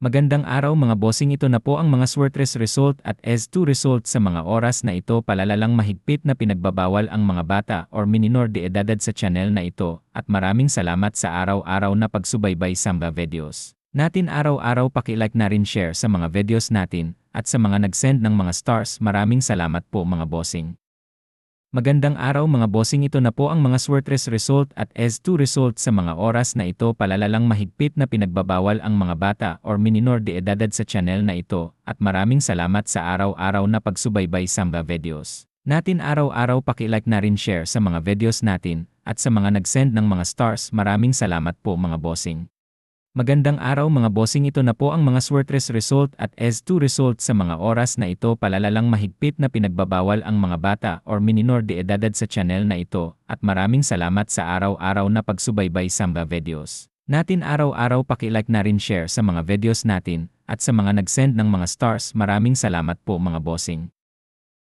Magandang araw mga bossing, ito na po ang mga Swertres result at S2 result sa mga oras na ito. Palalalang mahigpit na pinagbabawal ang mga bata or minor de edad sa channel na ito at maraming salamat sa araw-araw na pagsubaybay sa mga videos natin araw-araw. Paki-like na rin share sa mga videos natin at sa mga nag-send ng mga stars, maraming salamat po mga bossing. Magandang araw mga bossing, ito na po ang mga Swertres result at S2 result sa mga oras na ito. Palalalang mahigpit na pinagbabawal ang mga bata or minor de edad sa channel na ito at maraming salamat sa araw-araw na pagsubaybay sa mga videos natin araw-araw. Paki-like na rin share sa mga videos natin at sa mga nag-send ng mga stars, maraming salamat po mga bossing. Magandang araw mga bossing, ito na po ang mga Swertres result at S2 result sa mga oras na ito. Palalalang mahigpit na pinagbabawal ang mga bata or minor de edad sa channel na ito at maraming salamat sa araw-araw na pagsubaybay sa mga videos natin araw-araw. Paki-like na rin share sa mga videos natin at sa mga nag-send ng mga stars, maraming salamat po mga bossing.